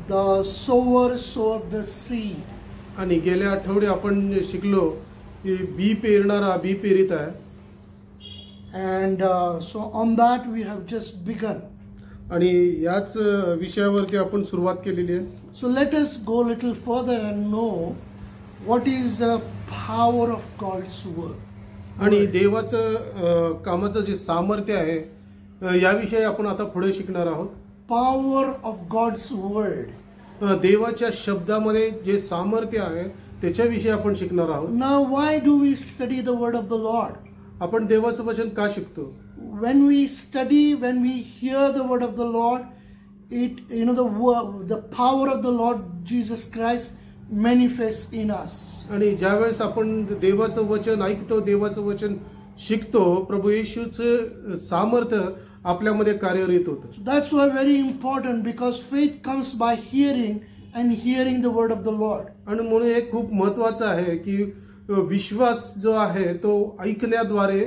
the sower sowed the seed. आणि गेल्या आठवडे आपण शिकलो की बी पेरणारा बी पेरीत आहे. And so on that we have just begun. आणि याच विषयावरती आपण सुरुवात केलेली आहे. So let us go a little further and know what is the power of God's word. आणि देवाचं कामाचं जे सामर्थ्य आहे याविषयी आपण आता पुढे शिकणार आहोत. Power of God's word. देवाच्या शब्दामध्ये जे सामर्थ्य आहे त्याच्याविषयी आपण शिकणार आहोत. Now why do we study the word of the Lord? आपण देवाचं वचन का शिकतो? When we study, when we hear the word of the Lord, the power of the Lord Jesus Christ manifests in us. आणि ज्यावेळेस आपण देवाचं वचन ऐकतो, देवाचं वचन शिकतो, प्रभू येशूचं सामर्थ्य आपल्यामध्ये कार्यरत होतं. That's why very important, because faith comes by hearing and hearing the word of the Lord. आणि म्हणून हे खूप महत्वाचं आहे की विश्वास जो आहे तो ऐकण्याद्वारे,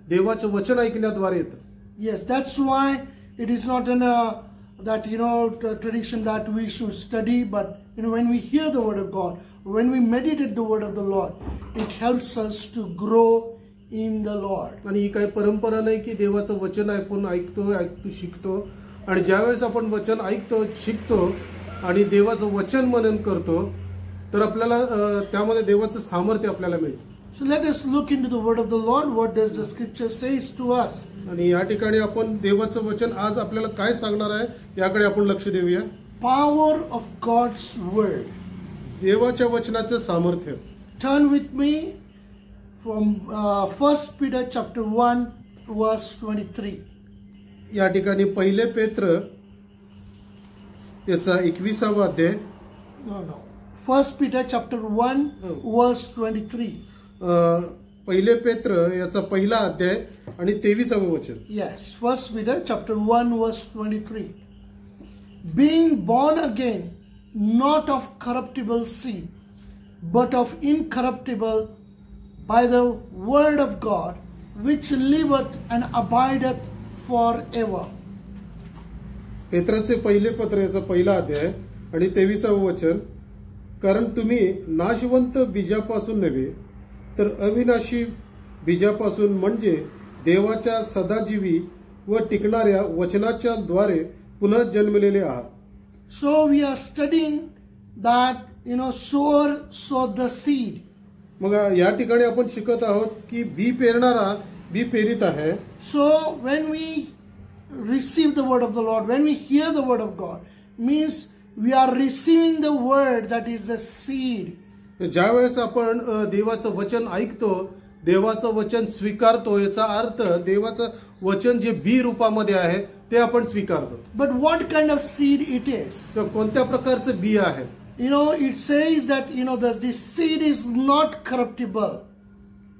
देवाचं वचन ऐकण्याद्वारे येतं. Yes, that's why it is not in that tradition that we should study, but when we hear the word of God, when we meditate the word of the Lord, it helps us to grow in the Lord. आणि ही काही परंपरा नाही की देवाचं वचन ऐकून ऐकतो शिकतो, आणि ज्यावेळेस आपण वचन ऐकतो शिकतो आणि देवाचं वचन मनन करतो तर आपल्याला त्यामध्ये देवाचं सामर्थ्य आपल्याला मिळतं. So let us look into the word of the Lord. What does the scripture says to us? आणि या ठिकाणी आपण देवाचं वचन आज आपल्याला काय सांगणार आहे याकडे आपण लक्ष देऊया. Power of God's word. देवाच्या वचनाचं सामर्थ्य. Turn with me from 1 Peter chapter 1 verse 23. या ठिकाणी पहिले पेत्र याचा 21वा अध्याय. No. 1 Peter chapter 1 verse 23. पहिले पेत्र याचा पहिला अध्याय आणि 23वे वचन. Yes, 1 Peter chapter 1 verse 23. Being born again, not of corruptible seed, but of incorruptible, by the word of God, which liveth and abideth forever. पेत्राचे पहिले पत्र याचा पहिला अध्याय आणि 23वे वचन. कारण तुम्ही नाशवंत बीजापासून नव्हे तर अविनाशी बीजापासून म्हणजे देवाच्या सदाजीवी व टिकणाऱ्या वचनाच्या द्वारे पुन्हा जन्मलेले आहात. So we are studying that sower sowed the seed. मग या ठिकाणी आपण शिकत आहोत की बी पेरणारा बी पेरीत आहे. So when we receive the word of the Lord, when we hear the word of God, means we are receiving the word that is the seed. ज्यावेळेस आपण देवाचं वचन ऐकतो, देवाचं वचन स्वीकारतो, याचा अर्थ देवाचं वचन जे बी रूपामध्ये आहे ते आपण स्वीकारतो. But what kind of seed it is? तर कोणत्या प्रकारचं बी आहे? It says that that this seed is not corruptible.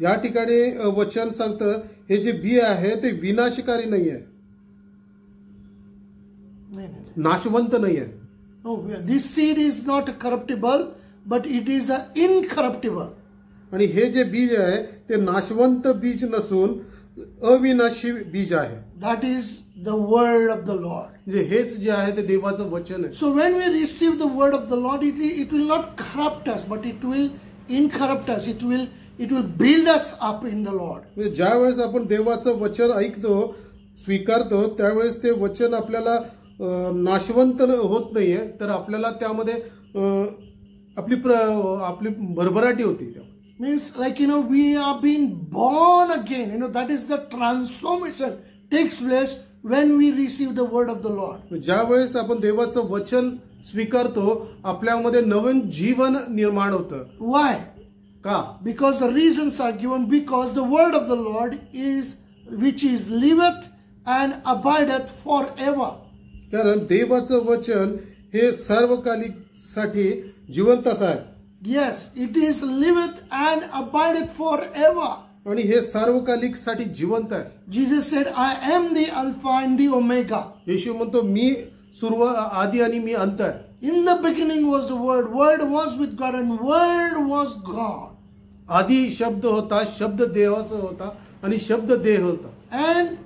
या ठिकाणी वचन सांगतं हे जे बी आहे ते विनाशकारी नाही आहे, नाशवंत नाही आहे. No, this seed is not corruptible, but it is incorruptible. आणि हे जे बीज आहे ते नाशवंत बीज नसून अविनाशी बीज आहे. That is the word of the Lord. म्हणजे हेच जे आहे ते देवाचं वचन आहे. So when we receive the word of the Lord, it will not corrupt us, but it will incorrupt us. It will build us up in the Lord. म्हणजे ज्या वेळेस आपण देवाचं वचन ऐकतो, स्वीकारतो, त्यावेळेस ते वचन आपल्याला नाशवंत होत नाहीये, तर आपल्याला त्यामध्ये आपली भरभराटी होती. Means like we are being born again. That is the transformation takes place when we receive the word of the Lord. ज्या वेळेस आपण देवाचं वचन स्वीकारतो आपल्यामध्ये नवीन जीवन निर्माण होतं. Why? का? Because the reasons are given. Because the word of the Lord is which is liveth and abideth forever. कारण देवाचं वचन हे सर्वकालिक साठी जिवंत आहे. Yes, it is liveth and abideth forever. आणि हे सार्वकालिक साठी जिवंत आहे. Jesus said, I am the Alpha and the Omega. येशू म्हणतो मी आदी आणि मी अंत आहे. In the beginning was the Word. Word was with God and Word was God. आदी शब्द होता, शब्द देवाचा होता आणि शब्द देह होता. And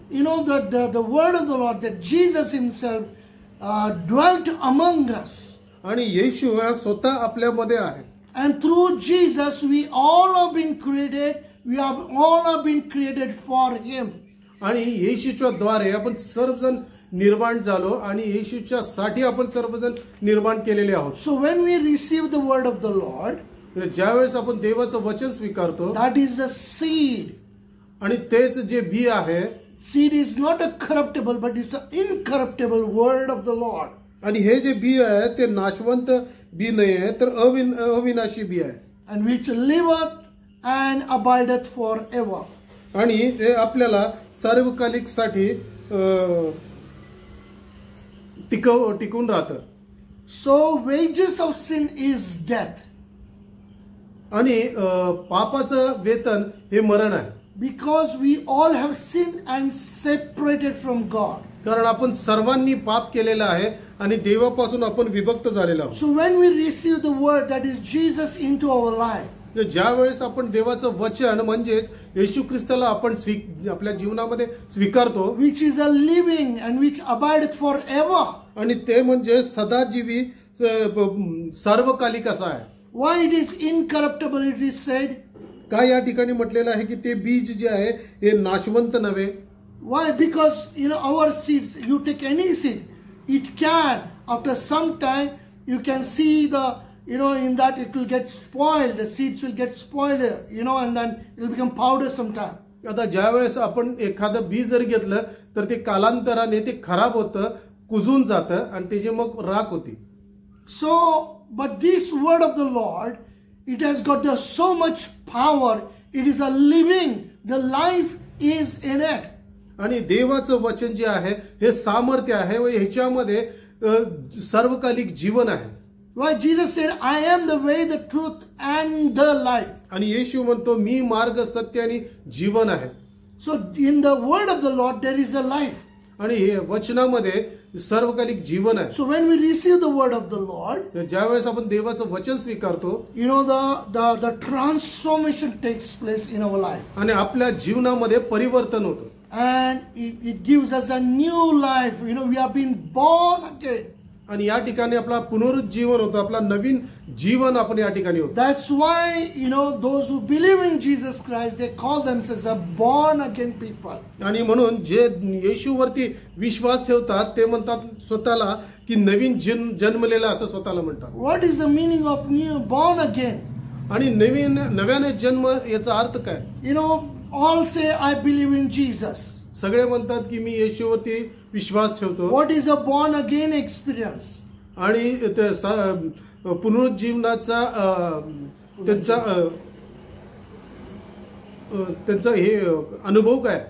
that the word of the Lord, that Jesus himself dwelt among us. आणि येशू हा स्वतः आपल्यामध्ये आहे. And through Jesus we all have been created. We have all have been created for Him. आणि येशूच्या द्वारे आपण सर्वजण निर्माण झालो आणि येशूच्या साठी आपण सर्वजण निर्माण केलेले आहोत. So when we receive the word of the Lord, ज्यावेळेस आपण देवाचं वचन स्वीकारतो, that is the seed. आणि तेच जे बी आहे, Seed is not a corruptible, but it's an incorruptible word of the Lord. आणि हे जे बी आहे ते नाशवंत बी नाही आहे, तर अविनाशी बी आहे. And which liveth and abideth forever. आणि ते आपल्याला सार्वकालिक साठी टिकून राहतं. So wages of sin is death. आणि पापाचं वेतन हे मरण आहे. Because we all have sinned and separated from God. कारण आपण सर्वांनी पाप केलेला आहे आणि देवापासून आपण विभक्त झालेलो आहोत. So when we receive the word, that is Jesus, into our life, ज्या वेळेस आपण देवाचं वचन म्हणजेच येशू ख्रिस्ताला आपण आपल्या जीवनामध्ये स्वीकारतो, which is a living and which abideth forever. आणि ते म्हणजे सदाजीवी सार्वकालिक असा आहे. Why it is incorruptible, it is said? काय या ठिकाणी म्हटलेलं आहे की ते बीज जे आहे हे नाशवंत नव्हे. Why? Because our seeds, you take any seed, it can after some time you can see the in that it will get spoiled, the seeds will get spoiled, and then it will become powder sometime. आता ज्या वेळेस आपण एखादं बी जर घेतलं तर ते कालांतराने ते खराब होतं, कुजून जातं आणि त्याची मग राख होती. So, but this word of the Lord, it has got so much power. It is a living. The life is in it. आणि देवाचं वचन जे आहे हे सामर्थ्य आहे व ह्याच्यामध्ये सर्वकालिक जीवन आहे. Why Jesus said, "I am the way, the truth, and the life." आणि येशू म्हणतो मी मार्ग, सत्य आणि जीवन आहे. So in the word of the Lord there is a life. आणि हे वचनामध्ये सर्वकालिक जीवन आहे. So when we receive the word of the Lord, ज्यावेळेस आपण देवाचं वचन स्वीकारतो, the transformation takes place in our life. आणि आपल्या जीवनामध्ये परिवर्तन होतं. And it gives us a new life. We have been born again. आणि या ठिकाणी आपला पुनरुज्जीवन होतं, आपला नवीन जीवन आपण या ठिकाणी होतं. That's why those who believe in Jesus Christ, they call themselves a born again people. आणि म्हणून जे येशूवरती विश्वास ठेवतात ते म्हणतात स्वतःला की नवीन जन्मलेला असं स्वतःला म्हणतात. What is the meaning of new born again? आणि नव्याने जन्म याचा अर्थ काय? All say I believe in Jesus. सगळे म्हणतात की मी येशूवरती विश्वास ठेवतो. What is a born again experience? आणि पुनरुज्जीवनाचा त्यांचा हे अनुभव काय?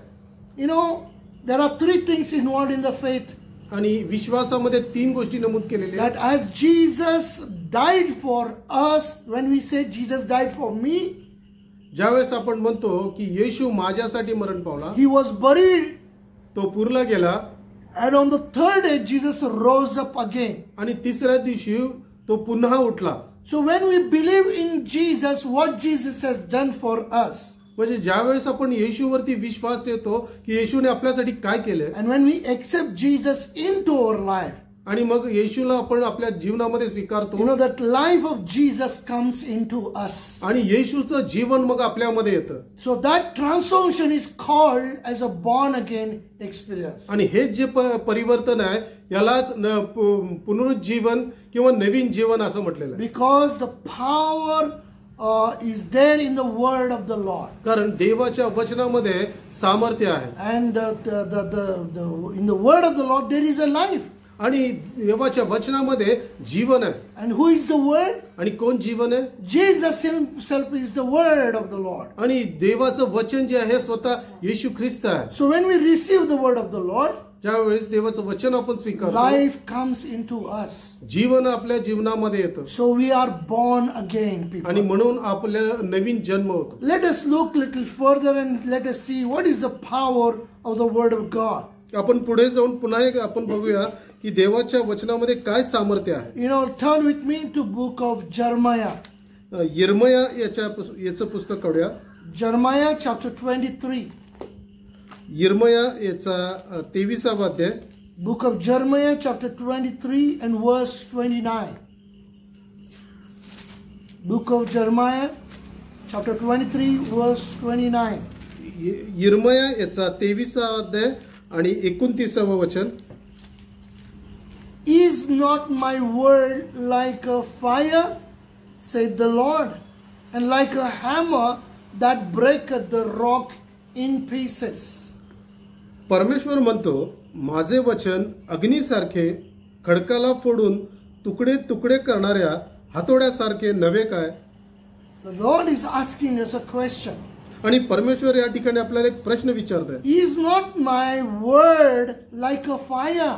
There are three things involved in the faith. आणि विश्वासामध्ये तीन गोष्टी नमूद केलेल्या आहेत. That as Jesus died for us, when we say Jesus died for me, ज्यावेळेस आपण म्हणतो की येशू माझ्यासाठी मरण पावला, He was buried, तो पुरला गेला, and on the third day Jesus rose up again. आणि तिसऱ्या दिवशी तो पुन्हा उठला. So when we believe in Jesus, what Jesus has done for us, म्हणजे ज्यावेळेस आपण येशूवरती विश्वास ठेवतो की येशूने आपल्यासाठी काय केले, and when we accept Jesus into our life, आणि मग येशूला आपण आपल्या जीवनामध्ये स्वीकारतो, that life of Jesus comes into us. आणि येशूचं जीवन मग आपल्यामध्ये येतं. So that transformation is called as a born again experience. आणि हे जे परिवर्तन आहे यालाच पुनरुज्जीवन किंवा नवीन जीवन असं म्हटलेलं आहे. Because the power is there in the word of the Lord. कारण देवाच्या वचनामध्ये सामर्थ्य आहे. And in the word of the Lord there is a life. आणि देवाच्या वचनामध्ये जीवन आहे. And who is the word? आणि कोण जीवन आहे? Jesus himself is the word of the Lord. आणि देवाचं वचन जे आहे स्वतः येशू ख्रिस्त आहे. So when we receive the word of the Lord, ज्यावेळेस देवाचं वचन आपण स्वीकारतो, life comes into us. जीवन आपल्या जीवनामध्ये येतं. So we are born again people. आणि म्हणून आपल्या नवीन जन्म होतो. Let us look little further and let us see what is the power of the word of God. आपण पुढे जाऊन पुन्हा एक आपण बघूया की देवाच्या वचनामध्ये काय सामर्थ्य आहे. Turn with me to book of Jeremiah. यिर्मया याचं पुस्तक काढूया. Jeremiah chapter 23. यिर्मया याचा 23वा अध्याय. Book of Jeremiah chapter 23 and verse 29. Book of Jeremiah, chapter 23, verse 29. यिर्मया याचा 23वा अध्याय आणि 29वे वचन. Is not my word like a fire, said the Lord, and like a hammer that breaketh the rock in pieces. परमेश्वर म्हणतो, माझे वचन अग्नीसारखे, खडकाला फोडून तुकडे तुकडे करणाऱ्या हातोड्यासारखे नव्हे काय? The Lord is asking us a question. आणि परमेश्वर या ठिकाणी आपल्याला एक प्रश्न विचारतोय. Is not my word like a fire?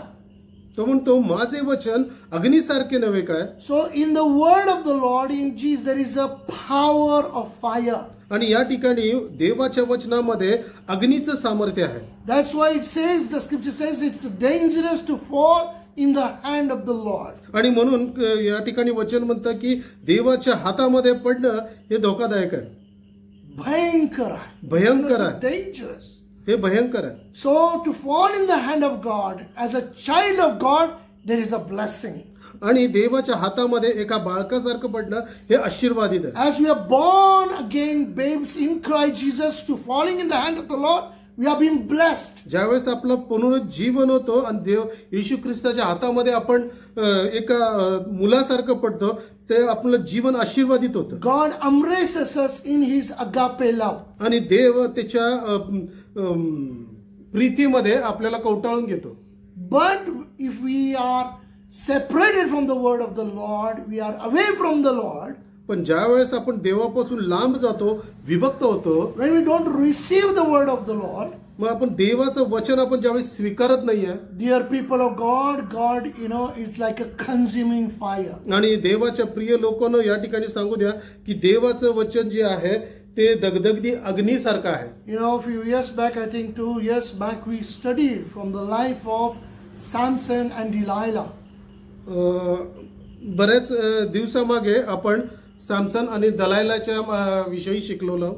तो म्हणतो, माझे वचन अग्नीसारखे नव्हे काय? So in the word of the Lord, in Jesus, there is a power of fire. आणि या ठिकाणी देवाच्या वचनामध्ये अग्नीचं सामर्थ्य आहे. That's why it says, the scripture says, it's dangerous to fall in the hand of the Lord. आणि म्हणून या ठिकाणी वचन म्हणतं की देवाच्या हातामध्ये पडणं हे धोकादायक आहे, भयंकर आहे, भयंकर आहे, dangerous. हे भयंकर आहे. So to fall in the hand of God as a child of God, there is a blessing. आणि देवाच्या हातामध्ये एका बाळकासारखं पडणं हे आशीर्वादित आहे. As we are born again babes in Christ Jesus, to falling in the hand of the Lord, we have been blessed. ज्यावेळेस आपलं पुनरुज्जीवन होतो आणि देव येशू ख्रिस्ताच्या हातामध्ये आपण एका मुलासारखं पडतो, ते आपलं जीवन आशीर्वादित होतं. God embraces us in His agape love. आणि देव त्याच्या प्रीतीमध्ये आपल्याला कवटाळून घेतो. But if we are separated from the word of the Lord, we are away from the Lord. पण ज्या वेळेस आपण देवापासून लांब जातो, विभक्त होतो, when we don't receive the word of the Lord, मग आपण देवाचं वचन आपण ज्यावेळेस स्वीकारत नाहीये. dear people of God, God, is like a consuming fire. आणि देवाच्या प्रिय लोकांना या ठिकाणी सांगू द्या की देवाचं वचन जे आहे ते दगदगती अग्नीसारखं आहे. A few years back, I think 2 years back, we studied from the life of Samson and Delilah. बरेच दिवसामागे आपण सॅमसन आणि दलायलाच्या विषयी शिकलो.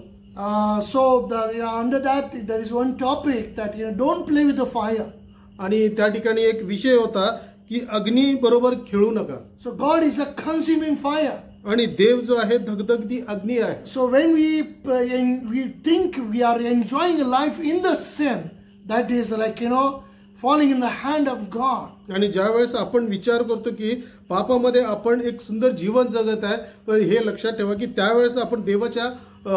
So under that there is one topic that don't play with the fire. आणि त्या ठिकाणी एक विषय होता की अग्नी बरोबर खेळू नका. So God is a consuming fire. आणि देव जो आहे धगधगती अग्नी आहे. So when we think we are enjoying a life in the sin, that is like falling in the hand of God. आणि ज्या वेळेस आपण विचार करतो की पापामध्ये आपण एक सुंदर जीवन जगत आहे, पण हे लक्षात ठेवा की त्यावेळेस आपण देवाच्या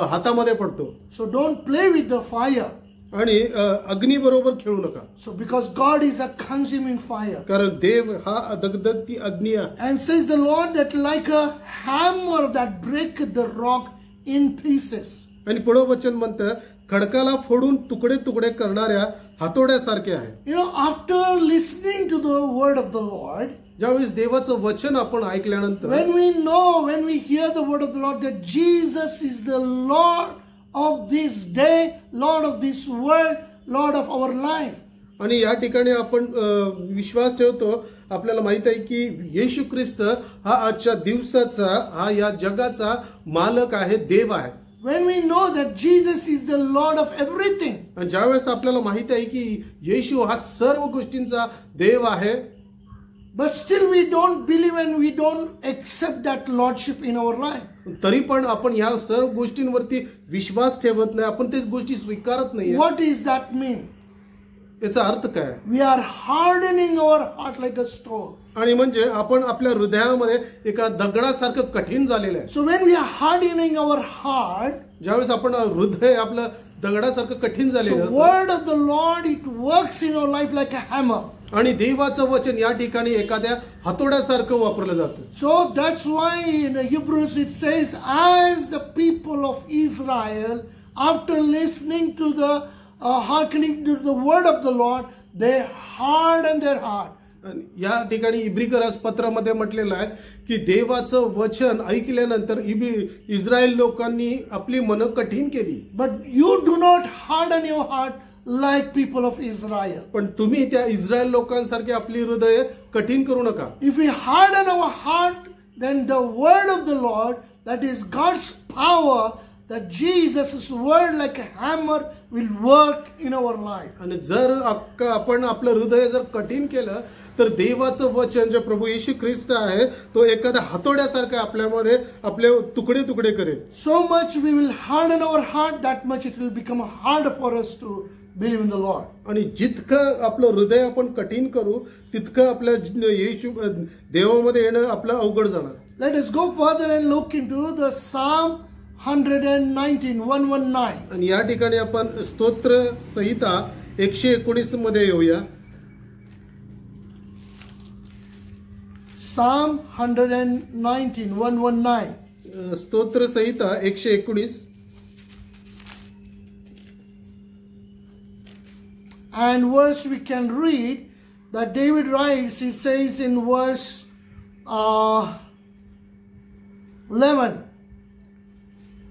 हातामध्ये पडतो. So don't play with the fire. आणि अग्नी बरोबर खेळू नका. So because God is a consuming fire. कारण देव हा दगदगती अग्नी आहे. And says the Lord that like a hammer that breaketh the rock in pieces. आणि पुढे वचन म्हणतं, खडकाला फोडून तुकडे तुकडे करणाऱ्या हातोड्यासारखे आहे. After listening to the word of the Lord, ज्यावेळेस देवाचं वचन आपण ऐकल्यानंतर, when we hear the word of the Lord that Jesus is the Lord of this day, Lord of this world, Lord of our life. आणि या ठिकाणी आपण विश्वास ठेवतो, आपल्याला माहित आहे की येशू ख्रिस्त हा आजच्या दिवसाचा, हा या जगाचा मालक आहे, देव आहे. When we know that Jesus is the Lord of everything. आणि ज्यावेळेस आपल्याला माहित आहे की येशू हा सर्व गोष्टींचा देव आहे, but still we don't believe and we don't accept that lordship in our life. तरी पण आपण या सर्व गोष्टींवरती विश्वास ठेवत नाही, आपण तेच गोष्टी स्वीकारत नाही. What does that mean? याचा अर्थ काय? We are hardening our heart like a stone. आणि म्हणजे आपण आपल्या हृदयामध्ये एका दगडासारखं कठीण झालेलं आहे. So when we are hardening our heart, ज्यावेळेस आपण हृदय आपलं दगडासारखं कठीण झालेलं the word of the Lord, it works in our life like a hammer. आणि देवाचं वचन या ठिकाणी एखाद्या हातोड्यासारखं वापरलं जातं. So that's why in Hebrews it says, as the people of Israel, after listening to the hearkening to the word of the Lord, they hardened their heart. या ठिकाणी इब्रिकरास पत्रामध्ये म्हटलेलं आहे की देवाचं वचन ऐकल्यानंतर इस्रायल लोकांनी आपली मनं कठीण केली. But you do not harden your heart like people of Israel. पण तुम्ही त्या इस्रायल लोकांसारखे आपली हृदय कठीण करू नका. If we harden our heart, then the word of the Lord, that is God's power, that Jesus' word like a hammer will work in our life. आणि जर आपण आपलं हृदय जर कठीण केलं तर देवाचं वचन जे प्रभू येशू ख्रिस्त आहे तो एखाद्या हातोड्यासारखं आपल्यामध्ये आपले तुकडे तुकडे करेल. So much we will harden our heart, that much it will become hard for us to believe in the Lord. आणि जितकं आपलं हृदय आपण कठीण करू तितकं आपल्या येशू देवामध्ये येणं आपलं अवघड जाणार. Let us go further and look into the Psalm 119. आणि या ठिकाणी आपण स्तोत्र संहिता 119 मध्ये येऊया. Psalm 119. स्तोत्र संहिता 119. And verse we can read that David writes, it says in verse 11.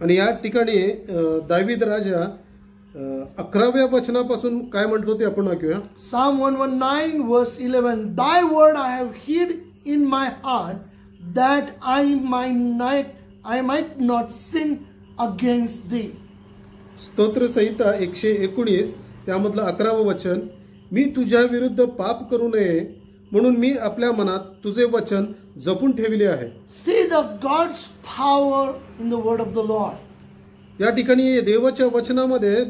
आणि या ठिकाणी दावीद राजा 11व्या वचनापासून काय म्हणतो ते आपण ऐकूया. Psalm 119 verse 11. Thy word I have hid in my heart, that I might not sin against thee. स्तोत्र संहिता 119 त्यामधलं 11वं वचन. मी तुझ्या विरुद्ध पाप करू नये म्हणून मी आपल्या मनात तुझे वचन जपून ठेवले आहे. See the God's power in the word of the Lord. या ठिकाणी देवाच्या वचनामध्ये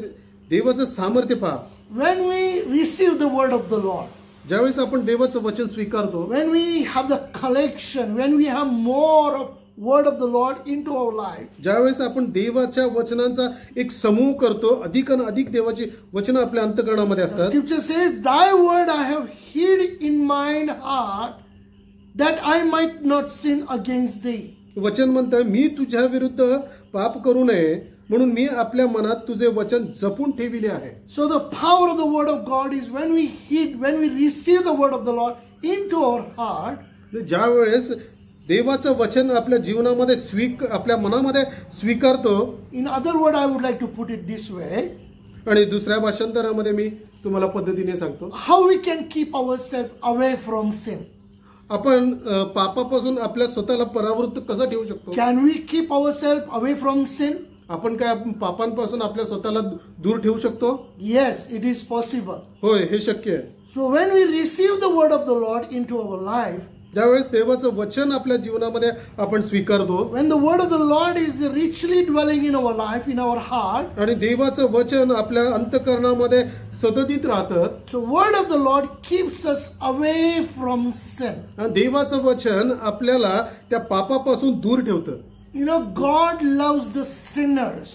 देवाचं सामर्थ्य पहा. When we receive the word of the Lord, ज्यावेळेस आपण देवाचं वचन स्वीकारतो, when we have the collection, when we have more of word of the Lord into our life, ज्यावेळेस आपण देवाच्या वचनांचा एक समूह करतो, अधिक आणि अधिक देवाची वचन आपल्या अंतःकरणामध्ये the असतात. scripture says, Thy word I have hid in mine heart, that I might not sin against thee. वचन म्हणतं मी तुझ्या विरुद्ध पाप करू नये म्हणून मी आपल्या मनात तुझे वचन जपून ठेविले आहे. So the power of the word of God is when we receive the word of the Lord into our heart. ज्यावेळेस देवाचं वचन आपल्या जीवनामध्ये आपल्या मनामध्ये स्वीकारतो. In other word, I would like to put it this way. आणि दुसऱ्या भाषांतरामध्ये मी तुम्हाला पद्धतीने सांगतो. How we can keep ourselves away from sin. आपण पापापासून आपल्या स्वतःला परावृत्त कसं ठेवू शकतो. Can we keep ourselves away from sin? आपण काय पापांपासून आपल्या स्वतःला दूर ठेवू शकतो. Yes, it is possible. होय, हे शक्य आहे. So when we receive the word of the Lord into our life, ज्यावेळेस देवाचं वचन आपल्या जीवनामध्ये आपण स्वीकारतो, when the word of the Lord is richly dwelling in our life, in our heart, आणि देवाचं वचन आपल्या अंतःकरणामध्ये सततीत राहतं, so word of the Lord keeps us away from sin. आणि देवाचं वचन आपल्याला त्या पापापासून दूर ठेवतं. You know, God loves the sinners,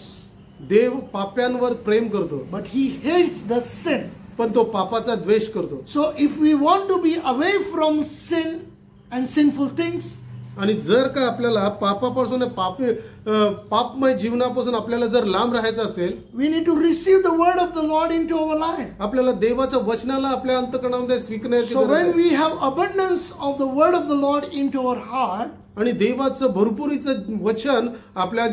देव पाप्यांवर प्रेम करतो, but He hates the sin. पण तो पापाचा द्वेष करतो. So if we want to be away from sin and sinful things, आणि जर का आपल्याला पापापासून पापमय जीवनापासून आपल्याला जर लांब राहायचं असेल, we need to receive the word of the Lord into our life. आपल्याला देवाच्या वचनाला आपल्या अंतःकरणामध्ये स्वीकारण्याची So गरज when आहे. we have abundance of the word of the Lord into our heart, आणि देवाचं भरपुरीचं वचन आपल्या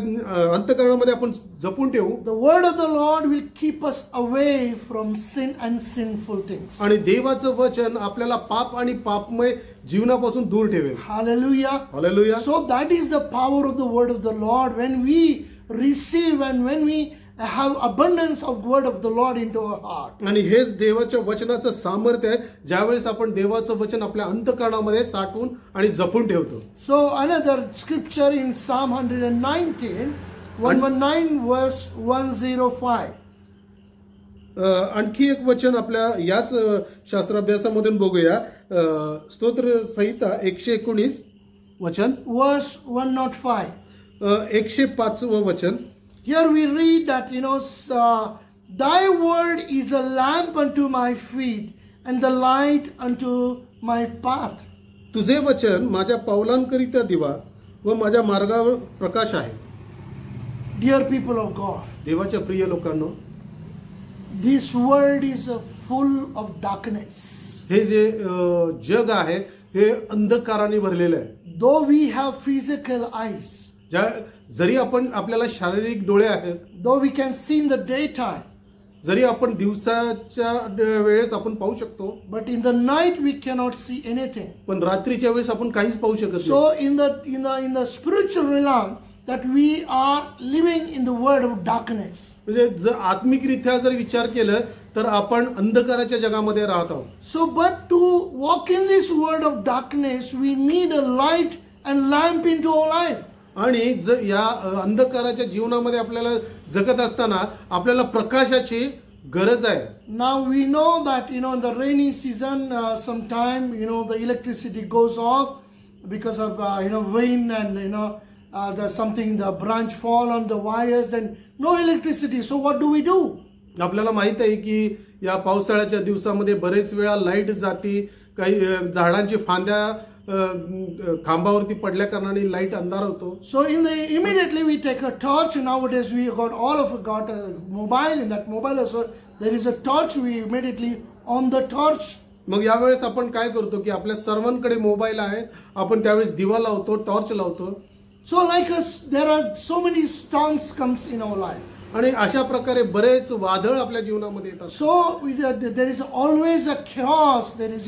अंतःकरणामध्ये आपण जपून ठेवू, the word of the Lord will keep us away from sin and sinful things. आणि देवाचं वचन आपल्याला पाप आणि पापमय जीवनापासून दूर ठेवेल. Hallelujah. Hallelujah. So that is the power of the word of the Lord. When we receive and when we have abundance of word of the Lord into our heart. आणि हेच देवाच्या वचनाचं सामर्थ्य आहे, ज्यावेळेस आपण देवाचं वचन आपल्या अंतःकरणामध्ये साठवून आणि जपून ठेवतो. So another scripture in Psalm 119 verse 105. आणखी एक वचन आपल्या याच शास्त्राभ्यासामधून बघूया. स्तोत्र संहिता 119 वचन verse 105. 105 वचन. Here we read that, thy word is a lamp unto my feet and the light unto my path. तुझे वचन माझ्या पावलांकरिता दिवा व माझ्या मार्गावर प्रकाश आहे. Dear people of God, देवाच्या प्रिय लोकांनो, this world is full of darkness. हे जे जग आहे हे अंधकाराने भरलेलं आहे. Though we have physical eyes, जरी आपल्याला शारीरिक डोळे आहेत, though we can see in the daytime, जरी आपण दिवसाच्या वेळेस आपण पाहू शकतो, but in the night we cannot see anything. पण रात्रीच्या वेळेस आपण काहीच पाहू शकत नाही. So in the spiritual realm, that we are living in the world of darkness. म्हणजे जर आत्मिकरित्या जर विचार केलं तर आपण अंधकाराच्या जगामध्ये राहत आहोत. So, but to walk in this world of darkness, we need a light and lamp into our life. आणि या अंधकाराच्या जीवनामध्ये आपल्याला जगत असताना आपल्याला प्रकाशाची गरज आहे. Now we know that in the rainy season, sometime the electricity goes off because of wind and there's something, the branch fall on the wires and no electricity. So what do we do? आपल्याला माहित आहे की या पावसाळ्याच्या दिवसामध्ये बरेच वेळा light जाती, काही झाडांची फांद्या खांबावरती पडल्या कारणाने लाईट अंधार होतो. So immediately we take a torch. Nowadays we got got a mobile. In that mobile also there is a torch. We immediately on the torch. मग यावेळेस आपण काय करतो की आपल्या सर्वांकडे मोबाईल आहे, आपण त्यावेळेस दिवा लावतो, टॉर्च लावतो. So like us, there are so many storms comes in our life. आणि अशा प्रकारे बरेच वादळ आपल्या जीवनामध्ये येतात. So there is always a chaos. There is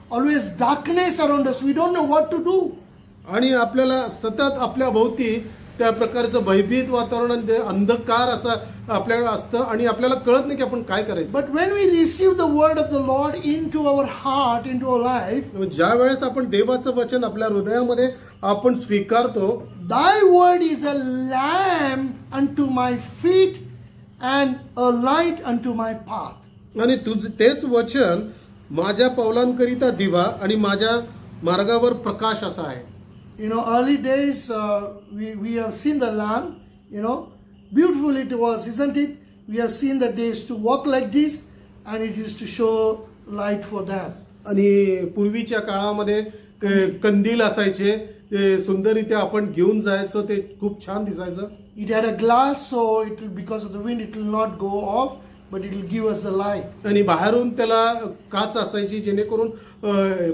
always darkness around us. We don't know what to do. आणि आपल्याला सतत आपल्या भोवती त्या प्रकारचं भयभीत वातावरण आणि अंधकार असं आपल्याला असतं आणि आपल्याला कळत नाही की आपण काय करायचं. But when we receive the word of the Lord into our heart, into our life, ज्या वेळेस आपण देवाचं वचन आपल्या हृदयामध्ये आपण स्वीकारतो, Thy word is a lamp unto my feet and a light unto my path. आणि तेच वचन माझ्या पावलांकरिता दिवा आणि माझ्या मार्गावर प्रकाश असा आहे. Early days we have seen the lamp. Beautiful it was, isn't it? We have seen that they used to walk like this, and it used to show light for them. आणि पूर्वीच्या काळामध्ये कंदील असायचे, ते सुंदररित्या आपण घेऊन जायचो, ते खूप छान दिसायचं. It had a glass, so because of the wind it will not go off, but it will give us the light. आणि बाहेरून त्याला काच असायची जेणेकरून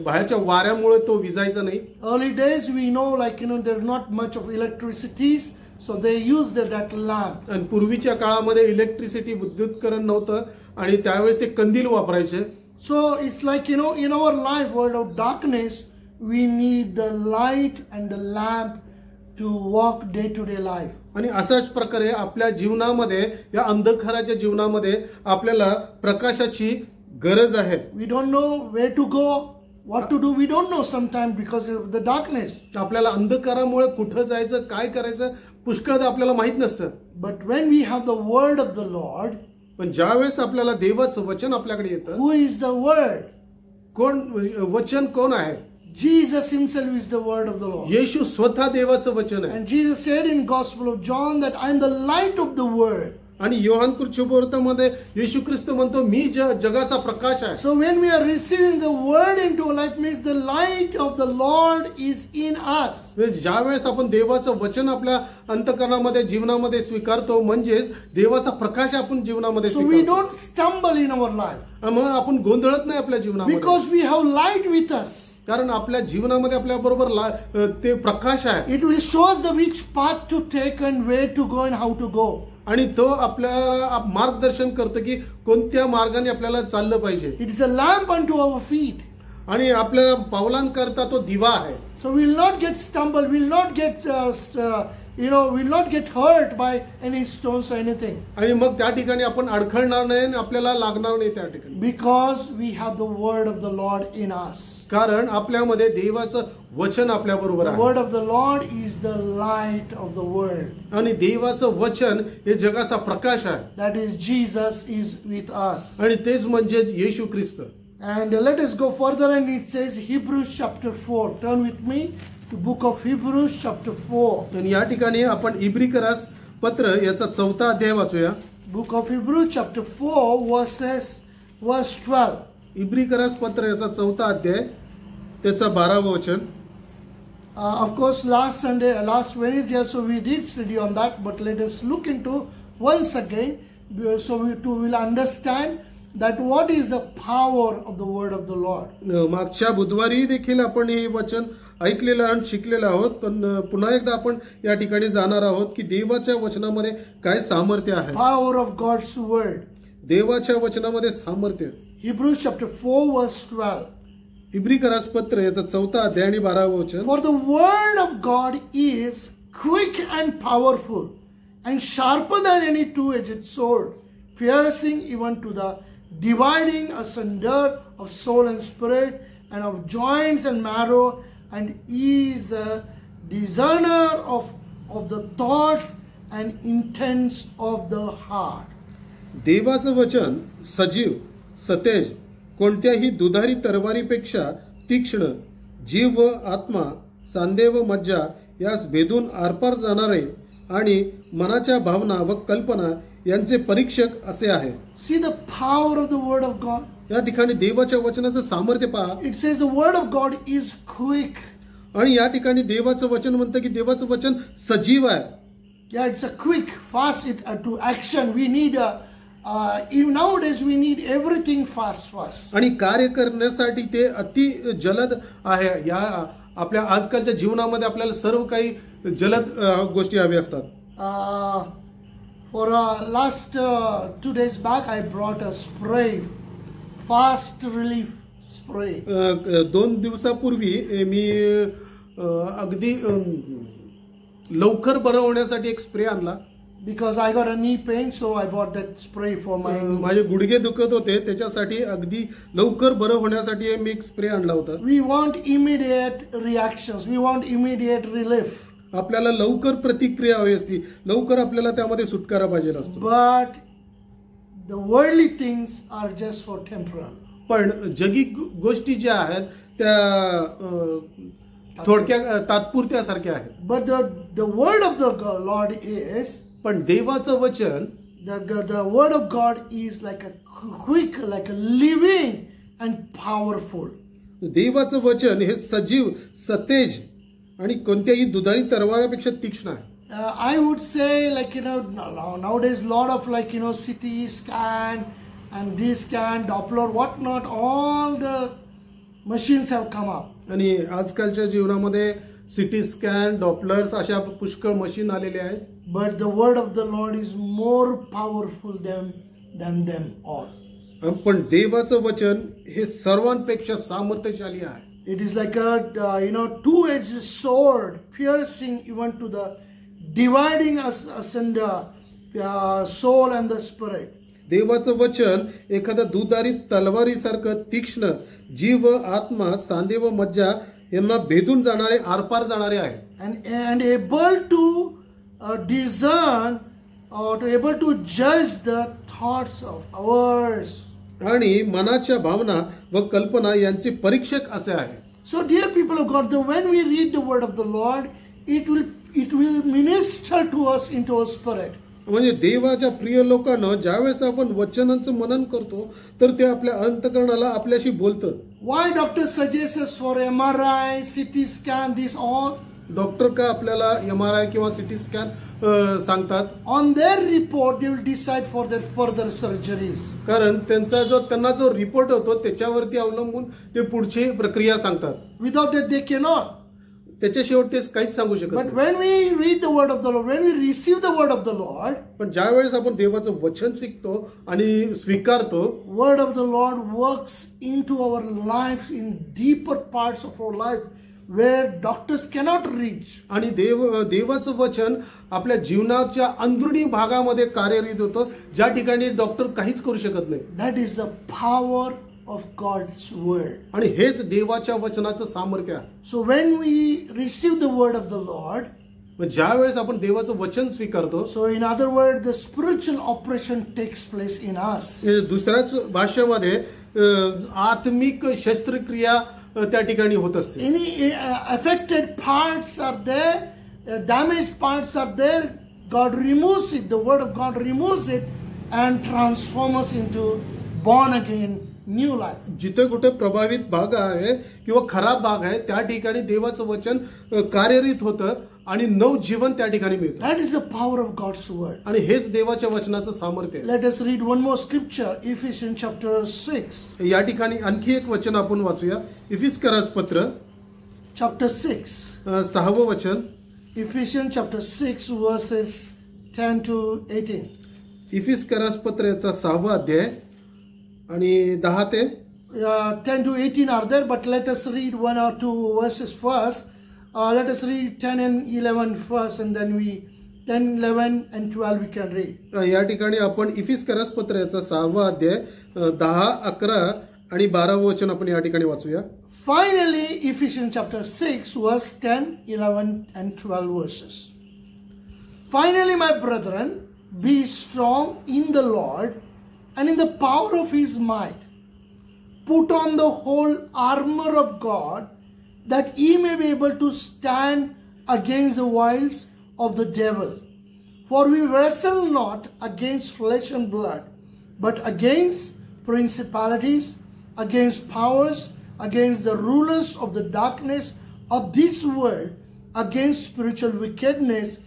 बाहेरच्या वाऱ्यामुळे तो विजायचा नाही. Early days we know there's not much of electricities, so they used that lamp. आणि पूर्वीच्या काळामध्ये इलेक्ट्रिसिटी, विद्युतकरण नव्हतं आणि त्यावेळेस ते कंदील वापरायचे. So it's like in our life, world of darkness, we need the light and the lamp to walk day to day life. आणि अशाच प्रकारे आपल्या जीवनामध्ये, या अंधकाराच्या जीवनामध्ये आपल्याला प्रकाशाची गरज आहे. We don't know where to go, what to do. We don't know sometimes because of the darkness. आपल्याला अंधकारामुळे कुठं जायचं, काय करायचं पुष्कळदा आपल्याला माहित नसतं. But when we have the word of the Lord, पण ज्यावेळेस आपल्याला देवाचं वचन आपल्याकडे येतं, who is the word? कोण वचन कोण आहे? Jesus himself is the word of the Lord. येशू स्वतः देवाचं वचन आहे. And Jesus said in Gospel of John that I am the light of the world. आणि योहान शुभवार्तामध्ये येशू ख्रिस्त म्हणतो मी जगाचा प्रकाश आहे. So when we are receiving the word into our life, means the light of the Lord is in us. ज्यावेळेस आपण देवाचं वचन आपल्या अंतःकरणामध्ये, जीवनामध्ये स्वीकारतो, म्हणजेच देवाचा प्रकाश आपण जीवनामध्ये So we don't stumble in our life. मग आपण गोंधळत नाही आपल्या जीवनामध्ये. Because we have light with us. कारण आपल्या जीवनामध्ये आपल्या बरोबर ते प्रकाश आहे. It will show us the which path to take and where to go and how to go. आणि तो आपल्याला मार्गदर्शन करतो की कोणत्या मार्गाने आपल्याला चाललं पाहिजे. It is a lamp unto our feet. आणि आपल्या पावलांकरता तो दिवा आहे. So we will not get stumbled, we will not get we will not get hurt by any stones or anything. आणि मग त्या ठिकाणी आपण अडखळणार नाही आणि आपल्याला लागणार नाही त्या ठिकाणी. Because we have the word of the Lord in us. कारण आपल्यामध्ये देवाचं वचन आपल्या बरोबर आहे. The word of the Lord is the light of the world. आणि देवाचं वचन हे जगाचा प्रकाश आहे. That is Jesus is with us. आणि तेच म्हणजे येशू ख्रिस्त. And let us go further, and it says Hebrews chapter 4. Turn with me to book of Hebrews chapter 4. आणि या ठिकाणी आपण इब्रिकरास पत्र याचा 4था अध्याय वाचूया. Book of Hebrews chapter 4 verse 12. इब्रिकरास पत्र याचा 4था अध्याय त्याचा 12वा वचन. Of course, last Wednesday also we did study on that, but let us look into once again, so we too will understand that what is the power of the word of the Lord. मागच्या बुधवारी देखील आपण हे वचन ऐकलेलं आणि शिकलेलं आहोत, पण पुन्हा एकदा आपण या ठिकाणी जाणार आहोत की देवाच्या वचनामध्ये काय सामर्थ्य आहे. Power of God's word. देवाच्या वचनामध्ये सामर्थ्य. Hebrews chapter 4 verse 12. इब्रिकरास पत्र याचा 4था अध्याय आणि 12वा वचन. For the word of God is quick and powerful and sharper than any two-edged sword, piercing even to the dividing asunder of soul and spirit, and of joints and marrow, and is a discerner of the thoughts and intents of the heart. देवाचं वचन सजीव, सतेज, कोणत्याही दुधारी तरवारीपेक्षा तीक्ष्ण, जीव व आत्मा, सांधे व मज्जा यास भेदून आरपार जाणारे आणि मनाच्या भावना व कल्पना यांचे परीक्षक असे आहे. See the power of the word of God. या ठिकाणी देवाच्या वचनाचं सामर्थ्य पहा. It says the word of God is quick. आणि या ठिकाणी देवाचं वचन म्हणतं की देवाचं वचन सजीव आहे. Yeah, it's a quick, fast to action. We need even nowadays we need everything fast. आणि कार्य करण्यासाठी ते अति जलद आहे. या आपल्या आजकालच्या जीवनामध्ये आपल्याला सर्व काही जलद गोष्टी हव्या असतात. For last 2 days back, I brought a spray, fast relief spray. 2 दिवसापूर्वी मी अगदी लवकर बरं होण्यासाठी एक स्प्रे आणला. Because I got a knee pain, so I bought that spray for my knee. माझे गुडघे दुखत होते, त्याच्यासाठी अगदी लवकर बरं होण्यासाठी मी एक स्प्रे आणला होता. We want immediate reactions. We want immediate relief. आपल्याला लवकर प्रतिक्रिया हवी असती, लवकर आपल्याला त्यामध्ये सुटकारा पाहिजे असतो. But the worldly things are just for temporal. पण जगी गोष्टी ज्या आहेत त्या थोडक्या तात्पुरत्यासारख्या आहेत. But the word of the Lord is, पण देवाचं वचन, the word of God is like a quick, like a living and powerful. देवाचं वचन हे सजीव, सतेज आणि कोणत्याही दुधारी तरवारापेक्षा तीक्ष्ण आहे. I would say, like, nowadays lot of, like, CT scan and this scan, Doppler, what not, all the machines have come up. आणि आजकालच्या जीवनामध्ये सिटी स्कॅन, डॉपलर्स अशा पुष्कळ मशीन आलेले आहेत. But the word of the Lord is more powerful than them all. पण देवाचं वचन हे सर्वांपेक्षा सामर्थ्यशाली आहे. It is like a two-edged sword, piercing even to the dividing asunder soul and the spirit. देवाचं वचन एखाद्या दुधारी तलवारीसारखं तीक्ष्ण, जीव, आत्मा, सांधे व मज्जा यांना भेदून जाणारे, आरपार जाणारे आहे. And able to discern or able to judge the thoughts of ours. आणि मनाच्या भावना व कल्पना यांचे परीक्षक असे आहे. So dear people of God, when we read the word of the Lord, it will minister to us into our spirit. म्हणजे देवाच्या प्रिय लोकांना ज्यावेळेस आपण वचनांचं मनन करतो तर ते आपल्या अंतःकरणाला आपल्याशी बोलतं. Why doctor suggests for MRI, CT scan, this all? Doctor का आपल्याला MRI किंवा CT स्कॅन सांगतात? On their report they will decide for their further surgeries. कारण त्यांना जो रिपोर्ट होतो त्याच्यावरती अवलंबून ते पुढची प्रक्रिया सांगतात. Without that they cannot. त्याच्या शेवट ते काहीच सांगू शकत नाही. But when we read the word of the Lord, when we receive the word of the Lord, पण ज्यावेळेस आपण देवाचं वचन शिकतो आणि स्वीकारतो, word of the Lord works into our lives in deeper parts of our life where doctors cannot reach. आणि देवाचं वचन आपल्या जीवनाच्या अंदरुनी भागामध्ये कार्यरत होतं, ज्या ठिकाणी डॉक्टर काहीच करू शकत नाही. That is the power of God's word. आणि हेच देवाच्या वचनाचं सामर्थ्य आहे. So when we receive the word of the Lord, ज्या वेळेस आपण देवाचं वचन स्वीकारतो, so in other words the spiritual operation takes place in us. दुसऱ्याच भाषेमध्ये आत्मिक शस्त्रक्रिया त्या ठिकाणी होत असते. Any affected parts are there, damaged parts are there, God removes it, the word of God removes it and transforms us into born again new life. जिथे कुठे प्रभावित भाग आहे किंवा खराब भाग आहे त्या ठिकाणी देवाचं वचन कार्यरत होतं आणि नव जीवन त्या ठिकाणी मिळतं. That is the power of God's word. आणि हेच देवाच्या वचनाचं सामर्थ्य आहे. Let us read one more scripture, Ephesians chapter 6. या ठिकाणी आणखी एक वचन आपण वाचूया. इफिस्करास पत्र chapter 6. 6वं वचन. Ephesians chapter 6 verses 10 to 18. इफिस्करास पत्र याचा 6वा अध्याय आणि 10 ते 10 to 18 are there, but let us read 1 or 2 verses first. Let us read 10 and 11 first, and then 10, 11 and 12 we can read. या ठिकाणी आपण इफिस्करास पत्र याचा 6वा अध्याय 10, 11 आणि 12 वचन आपण या ठिकाणी वाचूया. Finally, Ephesians chapter 6, verse 10, 11, and 12 verses. Finally, my brethren, be strong in the Lord and in the power of his might. Put on the whole armor of God, that ye may be able to stand against the wiles of the devil. For we wrestle not against flesh and blood, but against principalities, against powers, against the rulers of the darkness of this world, against spiritual wickedness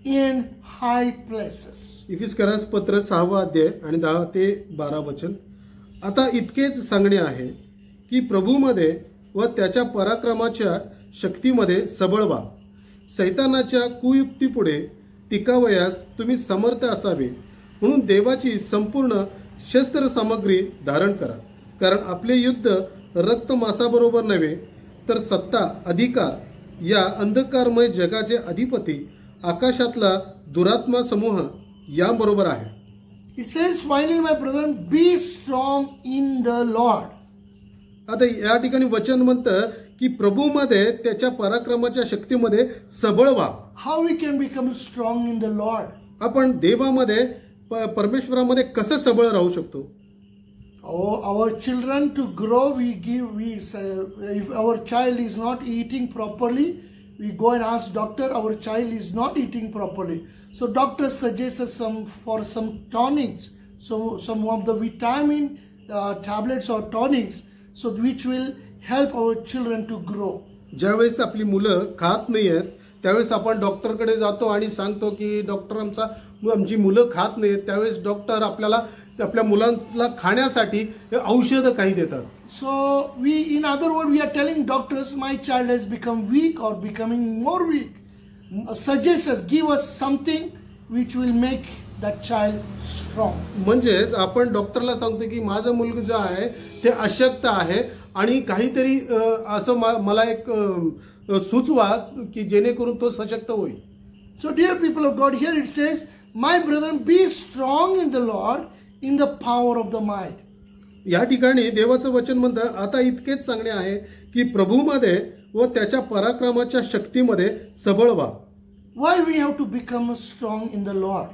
in high places. इफिसकरास पत्र 6 अध्याय आणि 10 ते 12 वचन. आता इतकेच सांगणे आहे की प्रभूमध्ये व त्याच्या पराक्रमाच्या शक्तीमध्ये सबळ व्हा. सैतानाच्या कुयुक्तीपुढे टिकावयास तुम्ही समर्थ असावे म्हणून देवाची संपूर्ण शस्त्र सामग्री धारण करा. कारण आपले युद्ध रक्त मांसाबरोबर नव्हे, तर सत्ता, अधिकार, या अंधकारमय जगाचे अधिपती, आकाशातला दुरात्मा समूह याबरोबर आहे. It says, finally, my brethren, be strong in the Lord. आता या ठिकाणी वचन म्हणतं की प्रभूमध्ये त्याच्या पराक्रमाच्या शक्तीमध्ये सबळ व्हा. How we can become strong in the Lord? आपण देवामध्ये परमेश्वरामध्ये कसं सबळ राहू शकतो? Our children to grow, we say, if our child is not eating properly, we go and ask doctor, our child is not eating properly. So doctor suggests some tonics, so some of the vitamin tablets or tonics, so which will help our children to grow. ज्यावेळेस आपली मुलं खात नाहीयेत त्यावेळेस आपण डॉक्टरकडे जातो आणि सांगतो की डॉक्टर आमची मुलं खात नाहीत. त्यावेळेस डॉक्टर आपल्या मुलांना खाण्यासाठी औषध काही देतात. So in other words, we are telling doctors, my child has become weak or becoming more weak. Suggest us, give us something which will make that child strong. म्हणजेच आपण डॉक्टरला सांगतो की माझं मुलगा जे आहे ते अशक्त आहे आणि काहीतरी असं मला एक सुचवा की जेणेकरून तो सशक्त होईल. So dear people of God, here it says, my brethren, be strong in the Lord, in the power of the might. या ठिकाणी देवाचं वचन म्हणतं आता इतकेच सांगणे आहे की प्रभूमध्ये व त्याच्या पराक्रमाच्या शक्तीमध्ये सबळ व्हा. Why we have to become strong in the Lord?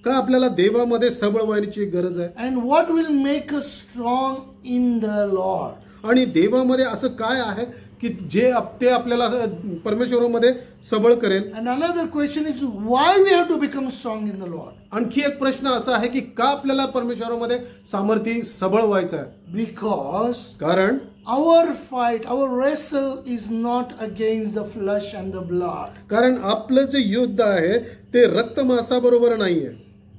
का आपल्याला देवामध्ये सबळ व्हायची गरज आहे? And what will make us strong in the Lord? आणि देवामध्ये असं काय आहे की जे ते आपल्याला परमेश्वरामध्ये सबळ करेल? And another question is, why we have to become strong in the Lord? आणखी एक प्रश्न असा आहे की का आपल्याला परमेश्वरामध्ये सामर्थ्य सबळ व्हायचं आहे? Because कारण our fight, our wrestle is not against the flesh and the blood. कारण आपलं जे युद्ध आहे ते रक्त मांसाबरोबर नाहीये.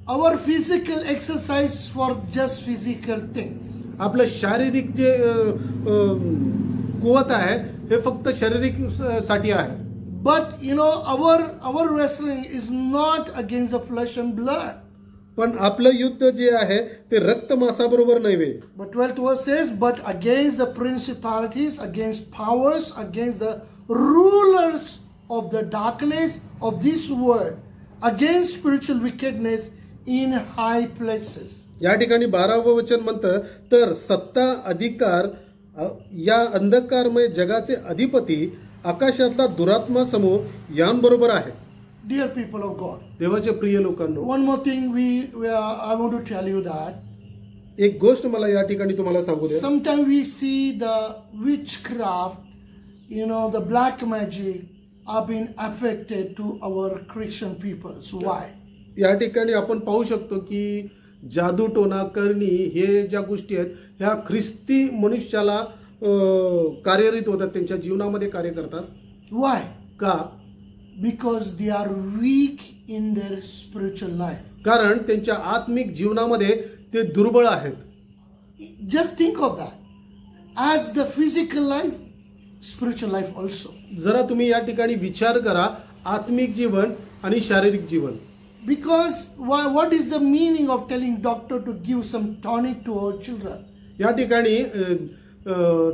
Our physical exercise for just physical things. आपलं शारीरिक जे कुवत आहे हे फक्त शारीरिक साठी आहे. But our wrestling is not against the flesh and blood. पण आपलं युद्ध जे आहे ते रक्त मांसाबरोबर नव्हे. But 12th verse says, but against the principalities, against powers, against the rulers of the darkness of this world, against spiritual wickedness in high places. या ठिकाणी 12वं वचन म्हणतं तर सत्ता, अधिकार, या अंधकारमय जगाचे अधिपती, आकाशातला दुरात्मा समूह यांबरोबर आहे. Dear people of God, देवाचे प्रिय लोकांनो, one more thing I want to tell you that एक गोष्ट मला या ठिकाणी तुम्हाला सांगू द्या. sometimes we see the witchcraft, the black magic are being affected to our Christian peoples. Why? या ठिकाणी आपण पाहू शकतो की जादू टोना करणी हे ज्या गोष्टी आहेत ह्या ख्रिस्ती मनुष्याला कार्यरत होतात, त्यांच्या जीवनामध्ये कार्य करतात. Why? का? Because they are weak in their spiritual life. कारण त्यांच्या आत्मिक जीवनामध्ये ते दुर्बळ आहेत. Just think of that. As the physical life, spiritual life also. जरा तुम्ही या ठिकाणी विचार करा, आत्मिक जीवन आणि शारीरिक जीवन. Because what is the meaning of telling doctor to give some tonic to our children? या ठिकाणी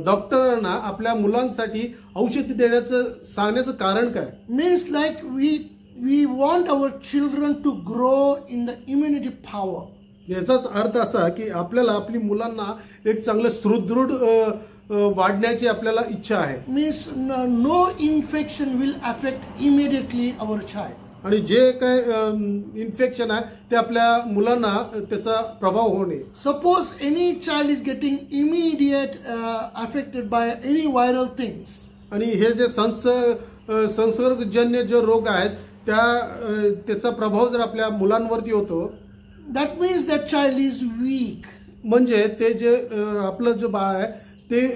डॉक्टरांना आपल्या मुलांसाठी औषध देण्याचं सांगण्याचं कारण काय? Means like we want our children to grow in the immunity power. याचाच अर्थ असा की आपल्याला आपली मुलांना एक चांगलं सुदृढ वाढण्याची आपल्याला इच्छा आहे. Means no infection will affect immediately our child. आणि जे काय इन्फेक्शन आहे ते आपल्या मुलांना त्याचा प्रभाव होणे. Suppose any child is getting immediate affected by any viral things. आणि हे जे संसर्गजन्य जे रोग आहेत त्याचा प्रभाव जर आपल्या मुलांवरती होतो, that means that child is weak. म्हणजे ते जे आपलं जे बाळ आहे ते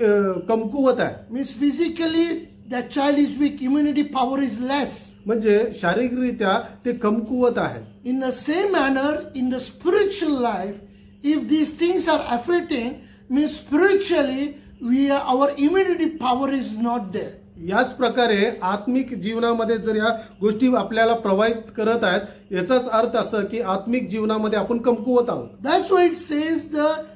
कमकुवत आहे. Means physically that child is weak, immunity power is less. म्हणजे शारीरिकरित्या ते कमकुवत आहे. In the same manner, in the spiritual life, if these things are affecting, means spiritually our immunity power is not there. याच प्रकारे आत्मिक जीवनामध्ये जर या गोष्टी आपल्याला प्रभावित करत आहेत याचाच अर्थ असं की आत्मिक जीवनामध्ये आपण कमकुवत आहोत. That's why it says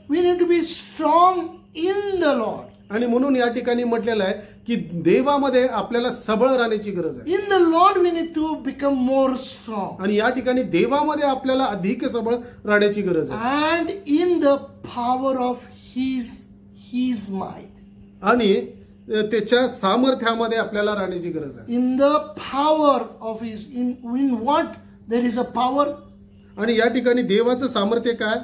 we need to be strong in the Lord. आणि म्हणून या ठिकाणी म्हटलेलं आहे की देवामध्ये आपल्याला सबळ राहण्याची गरज आहे. In the Lord we need to become more strong. आणि या ठिकाणी देवामध्ये आपल्याला अधिक सबळ राहण्याची गरज आहे. And in the power of his might. आणि त्याच्या सामर्थ्यामध्ये आपल्याला राहण्याची गरज आहे. In the power of his in what there is a power. आणि या ठिकाणी देवाचं सामर्थ्य काय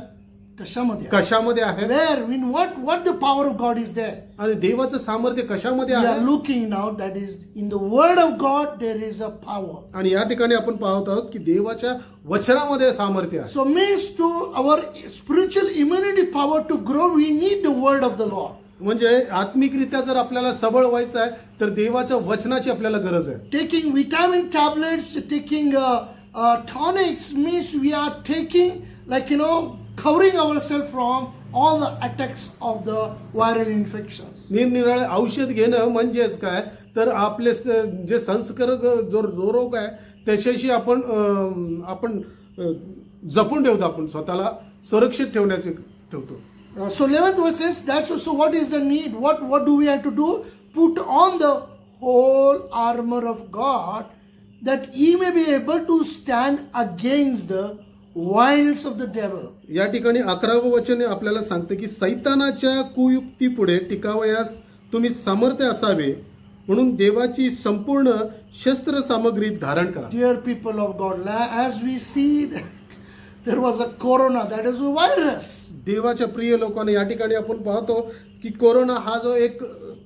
कशामध्ये आहे. Where in what the power of God is there. आणि देवाचं सामर्थ्य कशामध्ये आहे. We आहे. are looking now that is in the word of God there is a power. आणि या ठिकाणी आपण पाहत आहोत की देवाच्या वचनामध्ये सामर्थ्य आहे. So means to our spiritual immunity power to grow we need the word of the Lord. म्हणजे आत्मिकरित्या जर आपल्याला सबळ व्हायचं आहे तर देवाच्या वचनाची आपल्याला गरज आहे. Taking vitamin tablets, taking tonics means we are taking like covering ourselves from all the attacks of the viral infections. निरनिराळे औषध घेणं म्हणजेच काय तर आपले जे संसर्ग जो रोग आहे त्याच्याशी आपण जपून ठेवतो, आपण स्वतःला सुरक्षित ठेवतो. So 11th verse says that's so what is the need, what do we have to do? Put on the whole armor of God that ye may be able to stand against the wiles of the devil. या ठिकाणी 11वे वचन आपल्याला सांगते की सैतानाच्या कुयुक्ती पुढे टिकावयास तुम्ही समर्थ असावे म्हणून देवाची संपूर्ण शस्त्र सामग्री धारण करा. Dear people of God, as we see there was a corona, that is a virus. देवाच्या प्रिय लोकांना या ठिकाणी आपण पाहतो की कोरोना हा जो एक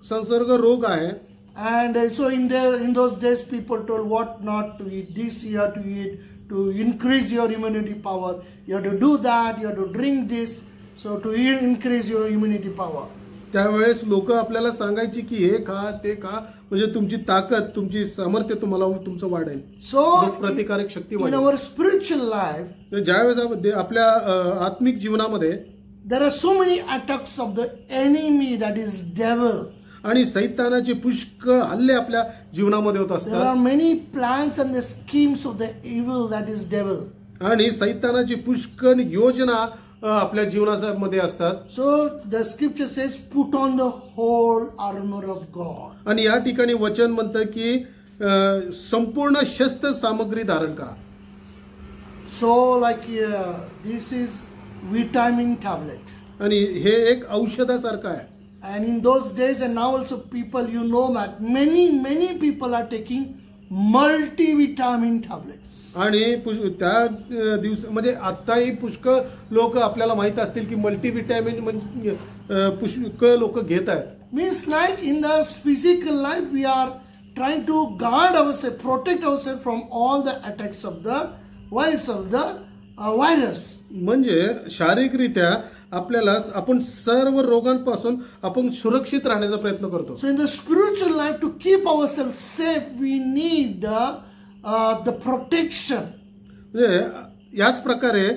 संसर्ग रोग आहे. And so in those days people told what not to eat, this you have to eat to increase your immunity power, you have to do that, you have to drink this, so to increase your immunity power. त्यावेळेस लोक आपल्याला सांगायची की हे खा ते खा म्हणजे तुमची ताकद तुमची सामर्थ्य तुमचं वाढेल, so प्रतिकारक शक्ती वाढेल. In our spiritual life, ज्यावेळेस आपल्या आत्मिक जीवनामध्ये there are so many attacks of the enemy, that is devil. आणि सैतानाचे पुष्कळ हल्ले आपल्या जीवनामध्ये होत असतात. There are many plans and the schemes of the evil, that is devil. आणि सैतानाची पुष्कळ योजना आपल्या जीवनामध्ये असतात. So the scripture says put on the whole armor of God. आणि या ठिकाणी वचन म्हणतं की संपूर्ण शस्त्र सामग्री धारण करा. So like this is vitamin tablet. आणि हे एक औषधासारखं आहे. And in those days and now also people, that many people are taking multivitamin tablets. आणि त्या दिवस म्हणजे आताही पुष्कळ लोक आपल्याला माहित असतील की मल्टीव्हिटॅमिन म्हणजे पुष्कळ लोक घेत आहेत. Means like in the physical life we are trying to guard ourselves, protect ourselves from all the attacks of the virus. म्हणजे शारीरिकरित्या आपल्याला आपण सर्व रोगांपासून आपण सुरक्षित राहण्याचा प्रयत्न करतो. So in the spiritual life to keep ourselves safe we need the protection. म्हणजे याच प्रकारे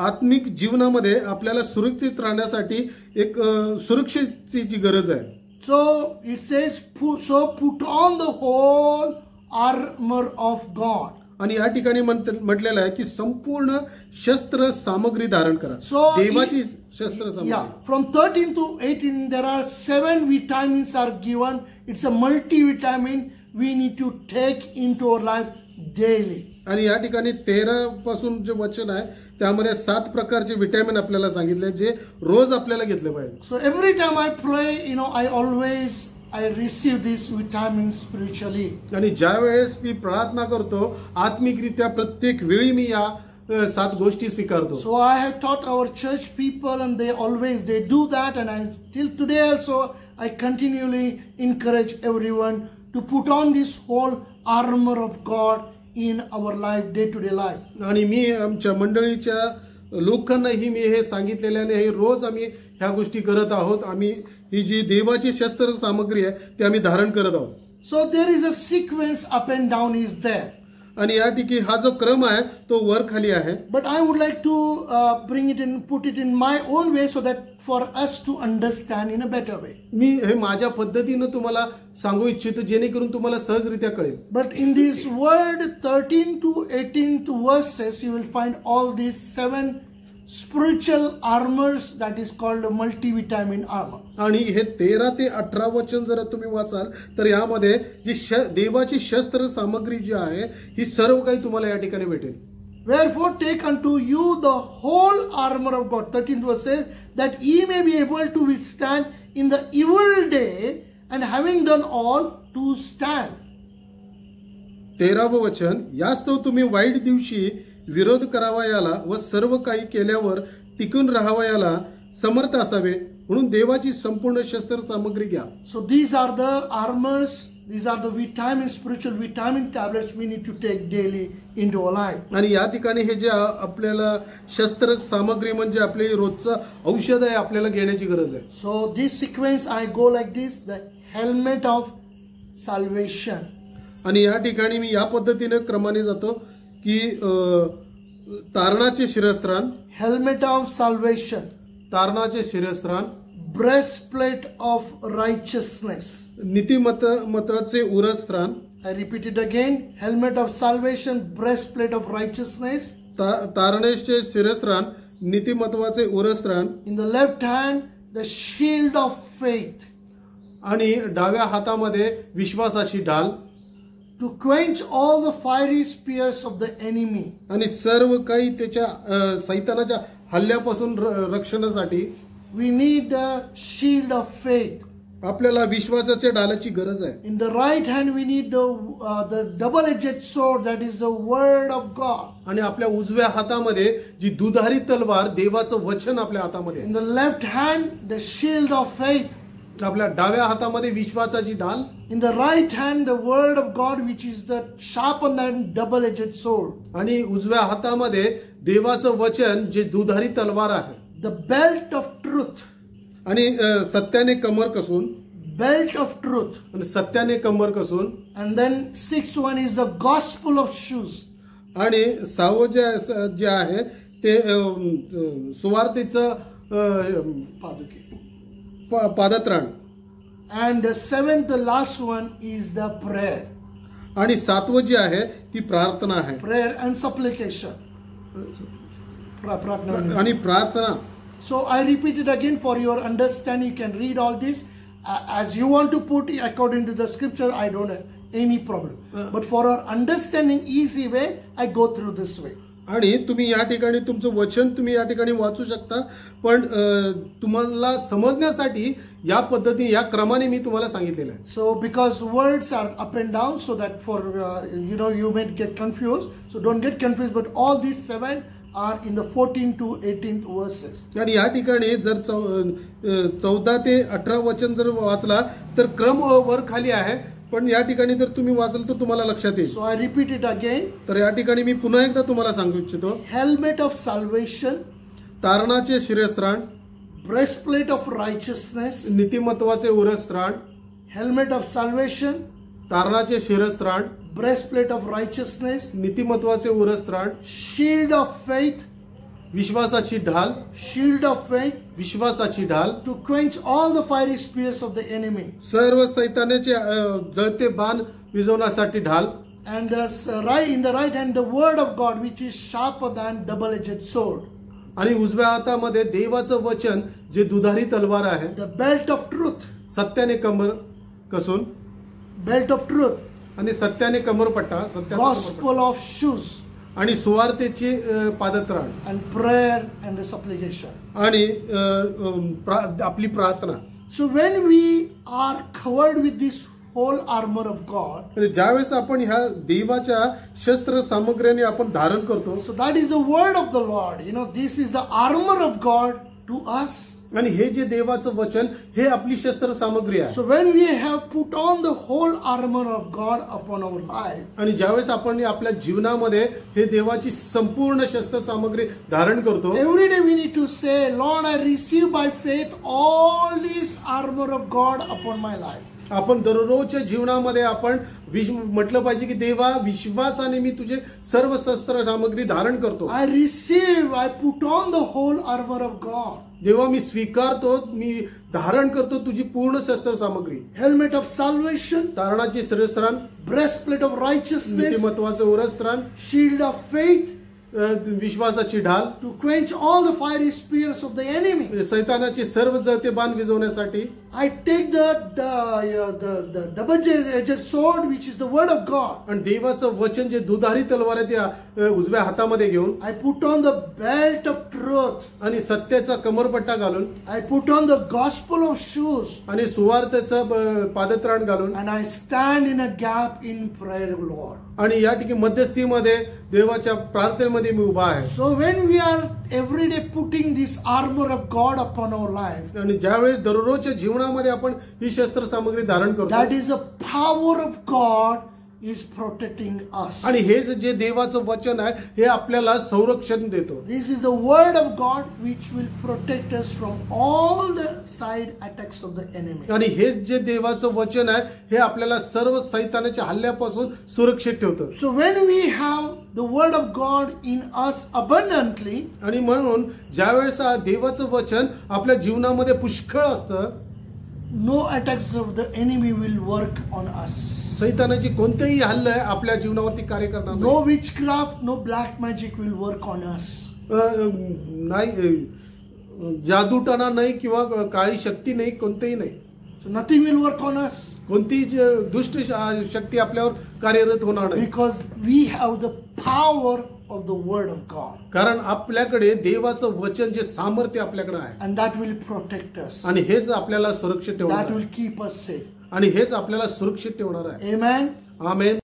आत्मिक जीवनामध्ये आपल्याला सुरक्षित राहण्यासाठी एक सुरक्षेची गरज आहे. So it says put on the whole armor of God. आणि या ठिकाणी म्हटलेलं आहे की संपूर्ण शस्त्र सामग्री धारण करा. देवाची शस्त्र सामग्री. Yeah, from 13 to 18 there are 7 vitamins are given. It's a multivitamin we need to take into our life daily. आणि या ठिकाणी 13 पासून जे वचन आहे त्यामध्ये 7 प्रकारचे विटॅमिन आपल्याला सांगितले जे रोज आपल्याला घेतले पाहिजे. So every time I pray, I receive these vitamins spiritually. आणि ज्या वेळेस मी प्रार्थना करतो आत्मिकरित्या प्रत्येक वेळी मी या 7 गोष्टी स्वीकारतो. So I have taught our church people, and they do that, and till today also I continually encourage everyone to put on this whole armor of God in our life, day-to-day life. आणि मी आमच्या मंडळीच्या लोकांनाही मी हे सांगितलेल्याने हे रोज आम्ही ह्या गोष्टी करत आहोत. आम्ही ही जी देवाची शस्त्र सामग्री आहे ते आम्ही धारण करत आहोत. So there is a sequence up and down is there. आणि या ठिकाणी हा जो क्रम आहे तो वर खाली आहे. But I would like to put it in my own way so that for us to understand in a better way. मी हे माझ्या पद्धतीने तुम्हाला सांगू इच्छितो जेणेकरून तुम्हाला सहजरित्या कळेल. But in this word 13 to 18 verses you will find all these 7 spiritual armors that is called multivitamin armor. आणि हे 13 ते 18 वचन जर तुम्ही वाचाल तर यामध्ये जी देवाची शस्त्र सामग्री जी आहे ही सर्व काही तुम्हाला या ठिकाणी भेटेल. Wherefore take unto you the whole armor of God, 13th verse says, that ye may be able to withstand in the evil day, and having done all to stand. 13व वचन, यास्तव तुम्ही वाईट दिवशी विरोध करावयाला व सर्व काही केल्यावर टिकून राहावयाला समर्थ असावे म्हणून देवाची संपूर्ण शस्त्र सामग्री घ्या. So these are the armors, these are the spiritual vitamin tablets we need to take daily into our life. आणि या ठिकाणी हे जे आपल्याला शस्त्र सामग्री म्हणजे आपले रोजचं औषध आहे आपल्याला घेण्याची गरज आहे. So this sequence I go like this, the helmet of salvation. आणि या ठिकाणी मी या पद्धतीने क्रमाने जातो की तारणाचे शिरस्त्राण, helmet of salvation, तारणाचे शिरस्त्राण, breastplate of righteousness, नीतिमत्वाचे उरस्त्राण. I repeat it again, helmet of salvation, breastplate of righteousness, तारणाचे शिरस्त्राण, नीतिमत्वाचे उरस्त्राण. in the left hand the shield of faith, आणि डाव्या हातामध्ये विश्वासाची ढाल, to quench all the fiery spears of the enemy. आणि सर्व काही त्याच्या सैतानाच्या हल्ल्यापासून रक्षणासाठी we need the shield of faith. आपल्याला विश्वासाच्या ढालाची गरज आहे. In the right hand we need the double-edged sword, that is the word of God. आणि आपल्या उजव्या हातामध्ये जी दुधारी तलवार देवाचं वचन आपल्या हातामध्ये. In the left hand the shield of faith. आपल्या डाव्या हातामध्ये विश्वासाची ढाल. In the right hand the word of God, which is the sharpened and double-edged sword. आणि उजव्या हातामध्ये देवाचं वचन जे दुधारी तलवार आहे. The belt of truth. आणि सत्याने कमर कसून. Belt of truth. आणि सत्याने कमर कसून. And then 6th one is the gospel of shoes. आणि 6वं जे आहे ते सुवार्तेचं पादत्राण. And the 7th, the last one is the prayer. आणि 7वं जे आहे ती प्रार्थना आहे. Prayer and supplication. आणि प्रार्थना. So I repeat it again for your understanding. You can read all this as you want to put it according to the scripture. I don't have any problem. But for our understanding easy way, I go through this way. आणि तुम्ही या ठिकाणी तुमचं वचन तुम्ही या ठिकाणी वाचू शकता पण तुम्हाला समजण्यासाठी या पद्धतीने या क्रमाने मी तुम्हाला सांगितलेलं आहे. So because words are up and down, so that for you may get confused. So don't get confused. But all these 7 are in the 14 to 18th verses. आणि या ठिकाणी जर 14 ते 18 वचन जर वाचला तर क्रम वर खाली आहे पण या ठिकाणी जर तुम्ही वाचलं तर तुम्हाला लक्षात येईल. So I repeat it again. तर या ठिकाणी मी पुन्हा एकदा तुम्हाला सांगू इच्छितो. Helmet of salvation, तारणाचे शिरस्त्राण, breastplate of righteousness, नीतिमत्वाचे उरस्त्राण. helmet of salvation, तारणाचे शिरस्त्राण, breastplate of righteousness, नीतिमत्वाचे उरस्त्राण, shield of faith, विश्वासाची ढाल, shield of faith, विश्वासाची ढाल, to quench all the fiery spears of the enemy. सर्व सैतानाचे जळते बाण विझवण्यासाठी ढाल. And in the right hand the word of God, which is sharper than double-edged sword. आणि उजव्या हातामध्ये देवाचं वचन जे दुधारी तलवार आहे. The belt of truth. सत्याने कमर कसून. Belt of truth. आणि सत्याने कमरपट्टा, सत्याचा gospel of shoes, आणि सुवार्तेची पादत्राण, and prayer and the supplication. आणि आपली प्रार्थना. So when we are covered with this whole armor of God, म्हणजे ज्यावेळेस आपण ह्या देवाच्या शस्त्र सामग्रीने आपण धारण करतो, so that is the word of the Lord. You know, this is the armor of God to us. आणि हे जे देवाचं वचन हे आपली शस्त्र सामग्री आहे. So when we have put on the whole armor of God upon our life, आणि ज्यावेळेस आपण आपल्या जीवनामध्ये हे देवाची संपूर्ण शस्त्र सामग्री धारण करतो, every day we need to say, Lord, I receive by faith all this armor of God upon my life. आपण दररोजच्या जीवनामध्ये आपण म्हटलं पाहिजे की देवा, विश्वासाने मी तुझे सर्व शस्त्र सामग्री धारण करतो. I receive, I put on the whole armor of God. देवा, मी स्वीकारतो, मी धारण करतो तुझी पूर्ण शस्त्र सामग्री. Helmet of salvation, तारणाचे शिरस्त्राण, breastplate of righteousness, नीतिमत्वाचं उरस्त्राण, shield of faith, विश्वासाची ढाल, to quench all the fiery spears of the enemy. सैतानाचे सर्व जळते बाण विझवण्यासाठी. I take the double-edged sword, which is the word of God. आणि देवाचं वचन जे दुधारी तलवार आहे त्या उजव्या हातामध्ये घेऊन, I put on the belt of truth. आणि सत्याचा कमरपट्टा घालून, I put on the gospel of shoes. आणि सुवार्तेचं पादत्राण घालून, And I stand in a gap in prayer, Lord. आणि या ठिकाणी मध्यस्थीमध्ये देवाच्या प्रार्थनेमध्ये मी उभा आहे. So when we are every day putting this armor of God upon our life, आणि ज्यावेळेस दररोजच्या जीवनामध्ये आपण ही शस्त्र सामग्री धारण करतो, that is the power of God is protecting us. आणि हे जे देवाचं वचन आहे हे आपल्याला संरक्षण देतो. This is the word of God which will protect us from all the side attacks of the enemy. आणि हे जे देवाचं वचन आहे हे आपल्याला सर्व सैतानाच्या हल्ल्यापासून सुरक्षित ठेवतं. So when we have the word of God in us abundantly, आणि म्हणून ज्यावेळेस देवाचं वचन आपल्या जीवनामध्ये पुष्कळ असतं, no attacks of the enemy will work on us. सैतानाची कोणतेही हल्ले आपल्या जीवनावरती कार्य करणार No witchcraft, no black magic will work on us. नाही, जादूटणा नाही किंवा काळी शक्ती नाही, कोणतेही नाही. So nothing will work on us. कोणतीही दुष्ट शक्ती आपल्यावर कार्यरत होणार नाही. Because we have the power of the word of God. कारण आपल्याकडे देवाचं वचन जे सामर्थ्य आपल्याकडे आहे, And that will protect us. आणि हेच आपल्याला सुरक्षित ठेवणार That आहे, will keep us safe. आणि हेच आपल्याला सुरक्षित ठेवणार आहे. Amen. आमेन.